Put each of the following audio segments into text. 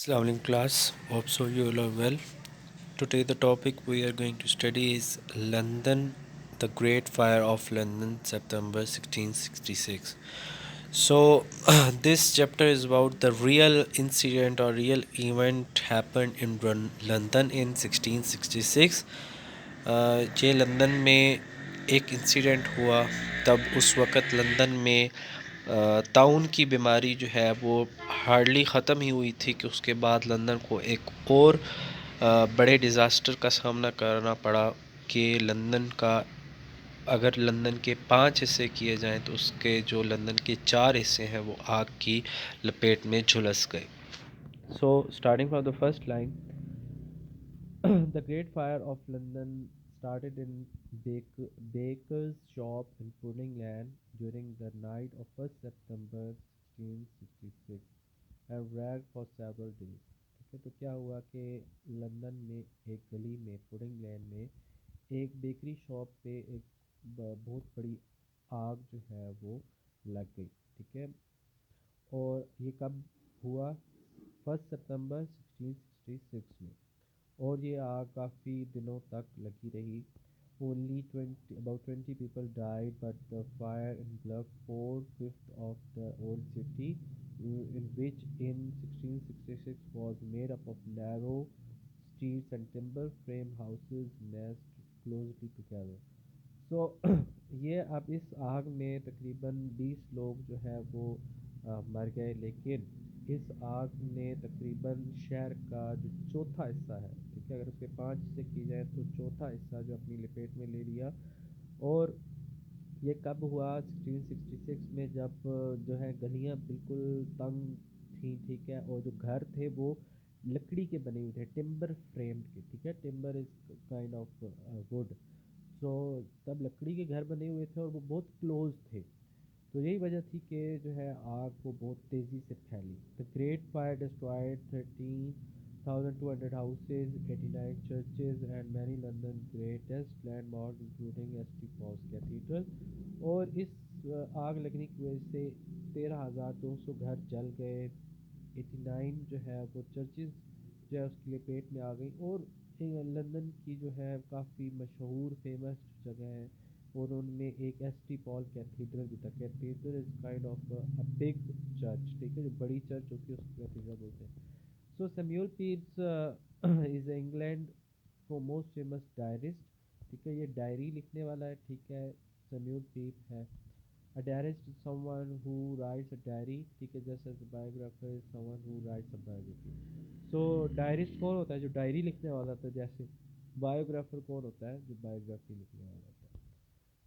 Assalamu alaikum class. Hope so you all are well. Today the topic we are going to study is London, the Great Fire of London, September 1666. So this chapter is about the real incident or real event happened in London in 1666. یہ London میں ایک incident ہوا. تب اس وقت London میں طاعون کی بیماری جو ہے وہ ہارڈلی ختم ہی ہوئی تھی کہ اس کے بعد لندن کو ایک اور بڑے ڈیزاسٹر کا سامنا کرنا پڑا کہ لندن کا اگر لندن کے 5 حصے کیے جائیں تو اس کے جو لندن کے 4 حصے ہیں وہ آگ کی لپیٹ میں جھلس گئے. So starting from the first line. The Great Fire of London started in Baker's shop in Pudding Lane during the night of 1st September 1666 and raged for several days. ٹھیک ہے, تو کیا ہوا کہ لندن میں ایک گلی میں پوڈنگ لین میں ایک بیکری شاپ پہ ایک بہت بڑی آگ جو ہے وہ لگ گئی. ٹھیک ہے, اور یہ کب ہوا؟ 1 ستمبر 1666 میں. اور یہ آگ کافی دنوں تک لگی رہی. Only about 20 people died, but the fire engulfed 4/5 of the old city, in which in 1666 was made up of narrow streets and timber frame houses massed closely together. So یہ اب اس آگ میں تقریباً 20 لوگ جو ہے وہ مر گئے, لیکن اس آگ نے تقریباً شہر کا جو چوتھا حصہ ہے, ٹھیک ہے, اگر اس کے 5 حصے کی جائے تو چوتھا حصہ جو اپنی لپیٹ میں لے لیا. اور یہ کب ہوا؟ 1666 میں, جب جو ہے گلیاں بالکل تنگ تھیں. ٹھیک ہے, اور جو گھر تھے وہ لکڑی کے بنے ہوئے تھے, ٹمبر فریم کے. ٹھیک ہے, timber is kind of wood. So تب لکڑی کے گھر بنے ہوئے تھے اور وہ بہت کلوز تھے. تو یہی وجہ تھی کہ جو ہے آگ وہ بہت تیزی سے پھیلی. The Great Fire destroyed 13,200 houses, 89 churches and many London's greatest landmarks including St. Paul's Cathedral. اور اس آگ لگنے کی وجہ سے 13,200 گھر جل گئے, 89 جو ہے وہ چرچز جو ہے اس کی لپیٹ میں آ گئی. اور لندن کی جو ہے کافی مشہور فیمس جگہ ہے, اور ان میں ایک ایس ٹی پال کیتھیڈرل بھی تھا. Cathedral is kind of big church. ٹھیک ہے, جو بڑی چرچ ہوتی ہے اس کو کیتھیڈرل بولتے ہیں. سو سیمیول پیپس از انگلینڈ فور موسٹ فیمس ڈائرسٹ. ٹھیک ہے, یہ ڈائری لکھنے والا ہے. ٹھیک ہے, سیمیول پیپ ہے. A diarist is someone who writes a diary. ٹھیک ہے, just as a biographer is someone who writes a biography. So diarist کون ہوتا ہے؟ جو ڈائری لکھنے والا ہوتا ہے. جیسے بایوگرافر کون ہوتا ہے؟ جو بایوگرافی لکھنے والا ہوتا ہے.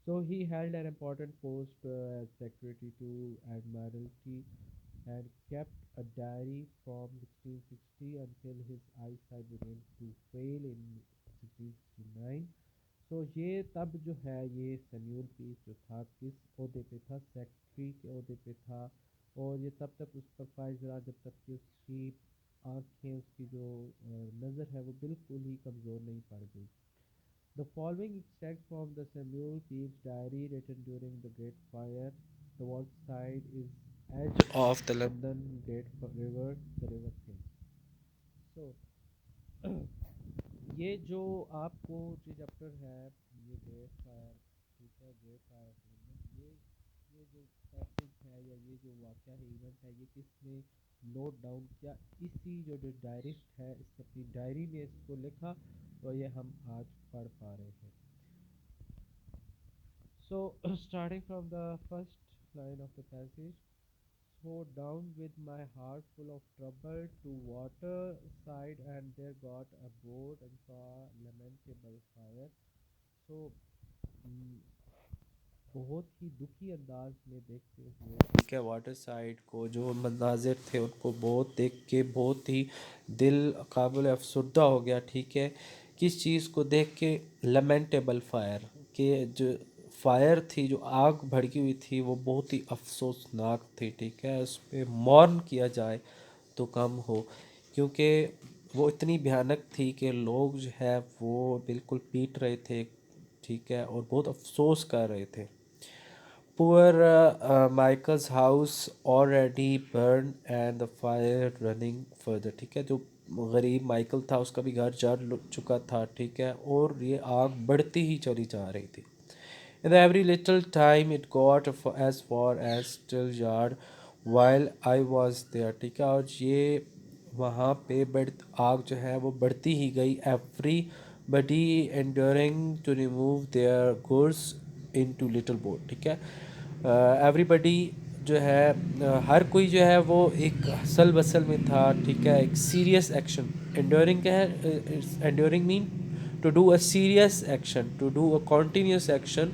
So he held an important post as secretary to Admiralty and kept a diary from 1660 until his eyesight began to fail in 1669. تو یہ تب جو ہے یہ سیمیول پیس جو تھا کس عہدے پہ تھا؟ سیکرٹری کے عہدے پہ تھا. اور یہ تب تک اس پر فائز رہا جب تک کہ اس کی آنکھیں, اس کی جو نظر ہے وہ بالکل ہی کمزور نہیں پڑ گئی. The following extracts from the Samuel Pepys diary written during the Great Fire. The wall side is edge of the London Great River, the River Thames. So یہ جو آپ کو جو چیپٹر ہے یہ گریٹ فائر, ٹھیک ہے, گریٹ فائر آف لندن, یہ جو پیسج ہے یا یہ جو واقعہ ہے, ایونٹ ہے, یہ کس نے نوٹ ڈاؤن کیا؟ اسی جو ڈائرسٹ ہے اس نے اپنی ڈائری میں اس کو لکھا, تو یہ ہم آج پڑھ پا رہے ہیں. So starting from the first line of the passage. So down with my heart full of trouble to water side and there got aboard and saw lamentable fire. So بہت ہی دکھی انداز میں دیکھتے ہوئے, ٹھیک ہے, واٹر سائڈ کو جو مناظر تھے ان کو بہت دیکھ کے بہت ہی دل قابل افسردہ ہو گیا. ٹھیک ہے, کس چیز کو دیکھ کے؟ لیمنٹیبل فائر, کہ جو فائر تھی, جو آگ بھڑکی ہوئی تھی وہ بہت ہی افسوسناک تھی. ٹھیک ہے, اس پہ مورن کیا جائے تو کم ہو, کیونکہ وہ اتنی بھیانک تھی کہ لوگ جو ہے وہ بالکل پیٹ رہے تھے. ٹھیک ہے, اور بہت افسوس کر رہے تھے. Poor Michael's house already burned and the fire running further. ٹھیک ہے، جو غریب مائیکل تھا اس کا بھی گھر جل چکا تھا، ٹھیک ہے، اور یہ آگ بڑھتی ہی چلی جا رہی تھی. In every little time it got as far as still yard while I was there. ٹھیک ہے، اور یہ وہاں پہ آگ جو ہے وہ بڑھتی ہی گئی. Everybody enduring to remove their goods into little boat. ٹھیک ہے، ایوری بڈی جو ہے ہر کوئی جو ہے وہ ایک ہسل بسل میں تھا. ٹھیک ہے، ایک سیریس ایکشن. انڈیورنگ کیا ہے؟ Enduring mean to do a serious action, to do a continuous action.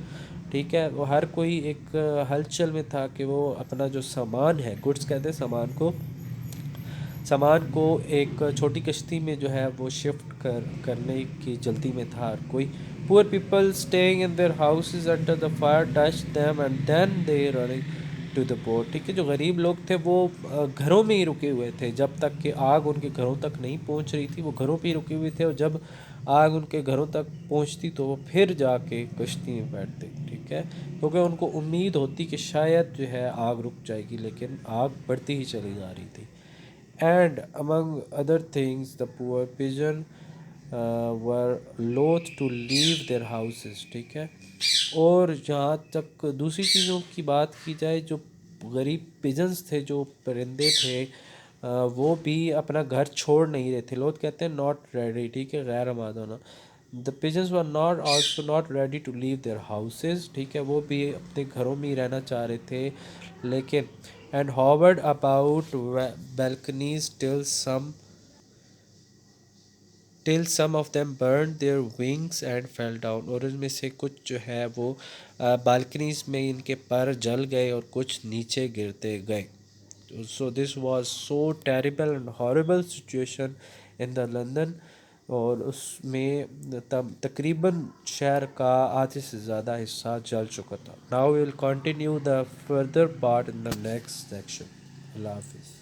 ٹھیک ہے، وہ ہر کوئی ایک ہلچل میں تھا کہ وہ اپنا جو سامان ہے، گڈس کہتے ہیں سامان کو ایک چھوٹی کشتی میں جو ہے وہ شفٹ کرنے کی جلدی میں تھا ہر کوئی. Poor people staying in their houses under the fire touch them and then they running to the boat. ٹھیک ہے، جو غریب لوگ تھے وہ گھروں میں ہی رکے ہوئے تھے جب تک کہ آگ ان کے گھروں تک نہیں پہنچ رہی تھی. وہ گھروں پہ ہی رکے ہوئے تھے، اور جب آگ ان کے گھروں تک پہنچتی تو وہ پھر جا کے کشتی میں بیٹھتے. ٹھیک ہے، کیونکہ ان کو امید ہوتی کہ شاید جو ہے آگ رک جائے گی، لیکن آگ بڑھتی ہی چلی جا رہی تھی. And among other things, the poor pigeon were loath to leave their houses. ٹھیک ہے، اور جہاں تک دوسری چیزوں کی بات کی جائے، جو غریب پیجنس تھے، جو پرندے تھے، وہ بھی اپنا گھر چھوڑ نہیں رہے تھے. لوگ کہتے ہیں ناٹ ریڈی. ٹھیک ہے، غیر آمادہ ہونا. دا pigeons were not also not ready to leave their houses. ٹھیک ہے، وہ بھی اپنے گھروں میں ہی رہنا چاہ رہے تھے، لیکن and hovered about balconies till some of them burned their wings and fell down. اور ان میں سے کچھ جو ہے وہ بالکنیز میں ان کے پر جل گئے اور کچھ نیچے گرتے گئے. So this was so terrible and horrible situation in the London. اور اس میں تقریباً شہر کا آدھے سے زیادہ حصہ جل چکا تھا. Now we will continue the further part in the next section. اللہ حافظ.